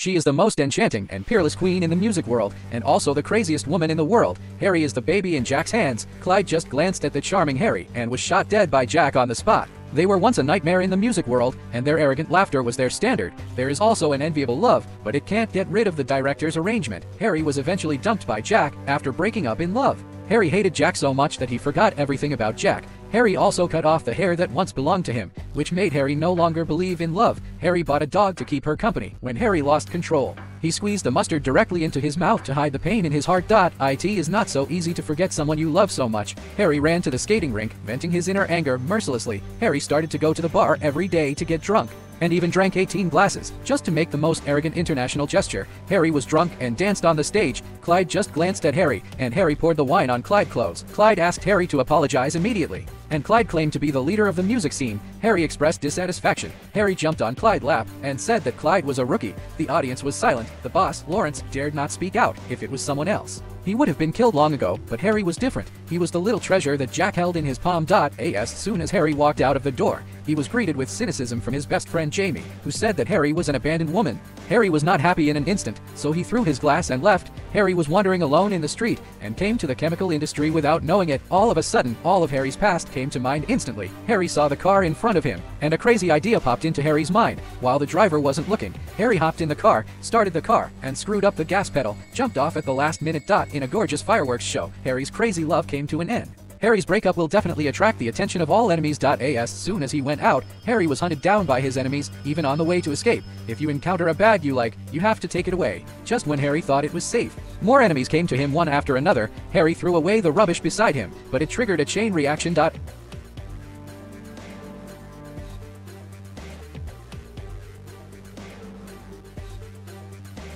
She is the most enchanting and peerless queen in the music world, and also the craziest woman in the world. Harry is the baby in Jack's hands. Clyde just glanced at the charming Harry and was shot dead by Jack on the spot. They were once a nightmare in the music world, and their arrogant laughter was their standard. There is also an enviable love, but it can't get rid of the director's arrangement. Harry was eventually dumped by Jack after breaking up in love. Harry hated Jack so much that he forgot everything about Jack. Harry also cut off the hair that once belonged to him, which made Harry no longer believe in love. Harry bought a dog to keep her company when Harry lost control. He squeezed the mustard directly into his mouth to hide the pain in his heart. It is not so easy to forget someone you love so much. Harry ran to the skating rink, venting his inner anger mercilessly. Harry started to go to the bar every day to get drunk, and even drank 18 glasses, just to make the most arrogant international gesture. Harry was drunk and danced on the stage. Clyde just glanced at Harry, and Harry poured the wine on Clyde's clothes. Clyde asked Harry to apologize immediately, and Clyde claimed to be the leader of the music scene. Harry expressed dissatisfaction. Harry jumped on Clyde's lap and said that Clyde was a rookie. The audience was silent. The boss, Lawrence, dared not speak out. If it was someone else, he would have been killed long ago, but Harry was different. He was the little treasure that Jack held in his palm. As soon as Harry walked out of the door, he was greeted with cynicism from his best friend Jamie, who said that Harry was an abandoned woman. Harry was not happy in an instant, so he threw his glass and left. Harry was wandering alone in the street and came to the chemical industry without knowing it. All of a sudden, all of Harry's past came to mind instantly. Harry saw the car in front of him, and a crazy idea popped into Harry's mind. While the driver wasn't looking, Harry hopped in the car, started the car, and screwed up the gas pedal, jumped off at the last minute. In a gorgeous fireworks show, Harry's crazy love came to an end. Harry's breakup will definitely attract the attention of all enemies. As soon as he went out, Harry was hunted down by his enemies, even on the way to escape. If you encounter a bag you like, you have to take it away. Just when Harry thought it was safe, more enemies came to him one after another. Harry threw away the rubbish beside him, but it triggered a chain reaction.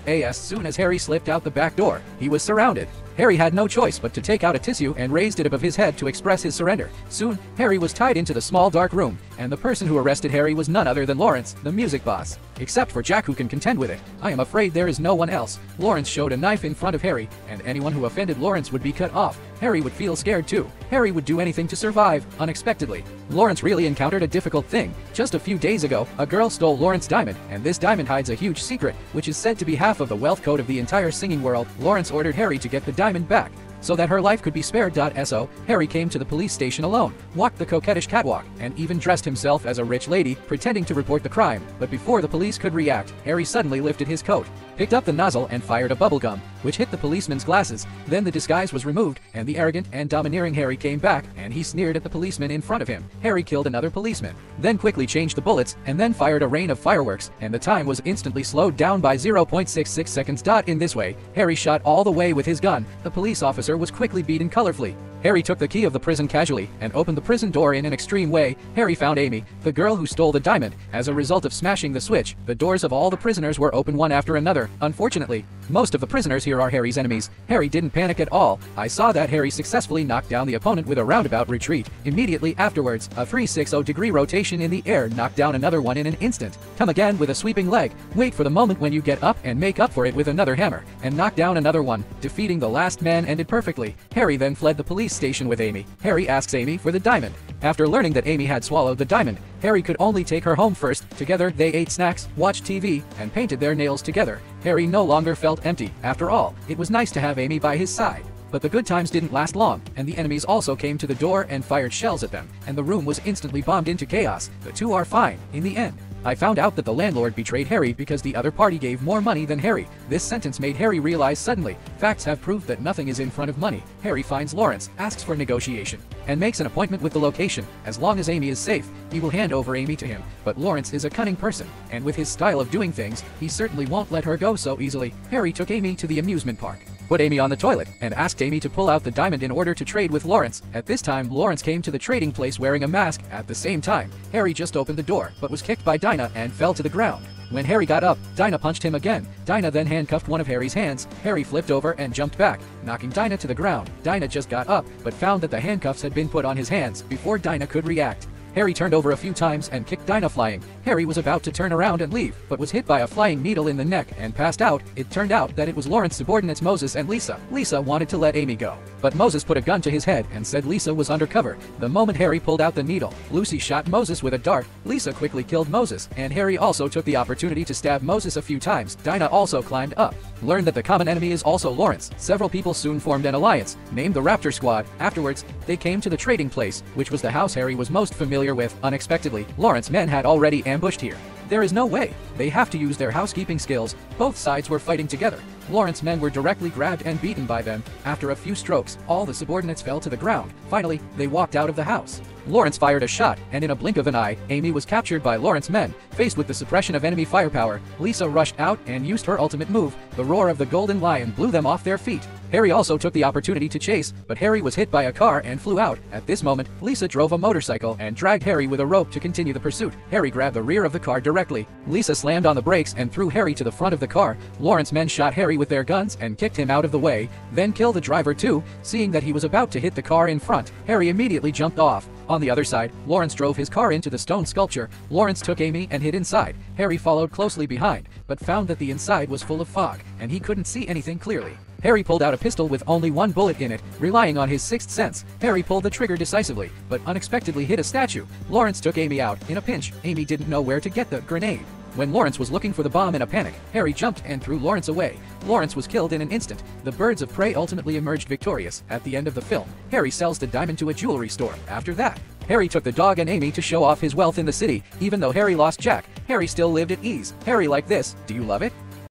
As soon as Harry slipped out the back door, he was surrounded. Harry had no choice but to take out a tissue and raised it above his head to express his surrender. Soon, Harry was tied into the small dark room, and the person who arrested Harry was none other than Lawrence, the music boss. Except for Jack, who can contend with it. I am afraid there is no one else. Lawrence showed a knife in front of Harry, and anyone who offended Lawrence would be cut off. Harry would feel scared too. Harry would do anything to survive. Unexpectedly, Lawrence really encountered a difficult thing. Just a few days ago, a girl stole Lawrence's diamond, and this diamond hides a huge secret, which is said to be half of the wealth code of the entire singing world. Lawrence ordered Harry to get the diamond back, so that her life could be spared. So, Harry came to the police station alone, walked the coquettish catwalk, and even dressed himself as a rich lady, pretending to report the crime. But before the police could react, Harry suddenly lifted his coat, picked up the nozzle, and fired a bubblegum, which hit the policeman's glasses. Then the disguise was removed, and the arrogant and domineering Harry came back, and he sneered at the policeman in front of him. Harry killed another policeman, then quickly changed the bullets, and then fired a rain of fireworks, and the time was instantly slowed down by 0.66 seconds. In this way, Harry shot all the way with his gun. The police officer was quickly beaten colorfully. Harry took the key of the prison casually and opened the prison door in an extreme way. Harry found Amy, the girl who stole the diamond. As a result of smashing the switch, the doors of all the prisoners were open one after another. Unfortunately, most of the prisoners here are Harry's enemies. Harry didn't panic at all. I saw that Harry successfully knocked down the opponent with a roundabout retreat. Immediately afterwards, a 360-degree rotation in the air knocked down another one in an instant. Come again with a sweeping leg. Wait for the moment when you get up and make up for it with another hammer, and knock down another one. Defeating the last man ended perfectly. Harry then fled the police station with Amy. Harry asks Amy for the diamond. After learning that Amy had swallowed the diamond, Harry could only take her home first. Together, they ate snacks, watched TV, and painted their nails together. Harry no longer felt empty. After all, it was nice to have Amy by his side. But the good times didn't last long, and the enemies also came to the door and fired shells at them, and the room was instantly bombed into chaos. The two are fine in the end. I found out that the landlord betrayed Harry because the other party gave more money than Harry. This sentence made Harry realize suddenly, facts have proved that nothing is in front of money. Harry finds Lawrence, asks for negotiation, and makes an appointment with the location. As long as Amy is safe, he will hand over Amy to him. But Lawrence is a cunning person, and with his style of doing things, he certainly won't let her go so easily. Harry took Amy to the amusement park, put Amy on the toilet, and asked Amy to pull out the diamond in order to trade with Lawrence. At this time, Lawrence came to the trading place wearing a mask. At the same time, Harry just opened the door, but was kicked by Dinah and fell to the ground. When Harry got up, Dinah punched him again. Dinah then handcuffed one of Harry's hands. Harry flipped over and jumped back, knocking Dinah to the ground. Dinah just got up, but found that the handcuffs had been put on his hands before Dinah could react. Harry turned over a few times and kicked Dinah flying. Harry was about to turn around and leave, but was hit by a flying needle in the neck and passed out. It turned out that it was Lawrence's subordinates Moses and Lisa. Lisa wanted to let Amy go, but Moses put a gun to his head and said Lisa was undercover. The moment Harry pulled out the needle, Lucy shot Moses with a dart. Lisa quickly killed Moses, and Harry also took the opportunity to stab Moses a few times. Dinah also climbed up. Learned that the common enemy is also Lawrence. Several people soon formed an alliance, named the Raptor Squad. Afterwards, they came to the trading place, which was the house Harry was most familiar with. Unexpectedly, Lawrence's men had already ambushed here. There is no way. They have to use their housekeeping skills. Both sides were fighting together. Lawrence's men were directly grabbed and beaten by them. After a few strokes, all the subordinates fell to the ground. Finally, they walked out of the house. Lawrence fired a shot, and in a blink of an eye, Amy was captured by Lawrence's men. Faced with the suppression of enemy firepower, Lisa rushed out and used her ultimate move. The roar of the Golden Lion blew them off their feet. Harry also took the opportunity to chase, but Harry was hit by a car and flew out. At this moment, Lisa drove a motorcycle and dragged Harry with a rope to continue the pursuit. Harry grabbed the rear of the car directly. Lisa slammed on the brakes and threw Harry to the front of the car. Lawrence's men shot Harry with their guns and kicked him out of the way, then killed the driver too. Seeing that he was about to hit the car in front, Harry immediately jumped off. On the other side, Lawrence drove his car into the stone sculpture. Lawrence took Amy and hid inside. Harry followed closely behind, but found that the inside was full of fog, and he couldn't see anything clearly. Harry pulled out a pistol with only one bullet in it. Relying on his sixth sense, Harry pulled the trigger decisively, but unexpectedly hit a statue. Lawrence took Amy out. In a pinch, Amy didn't know where to get the grenade. When Lawrence was looking for the bomb in a panic, Harry jumped and threw Lawrence away. Lawrence was killed in an instant. The birds of prey ultimately emerged victorious. At the end of the film, Harry sells the diamond to a jewelry store. After that, Harry took the dog and Amy to show off his wealth in the city. Even though Harry lost Jack, Harry still lived at ease. Harry liked this. Do you love it?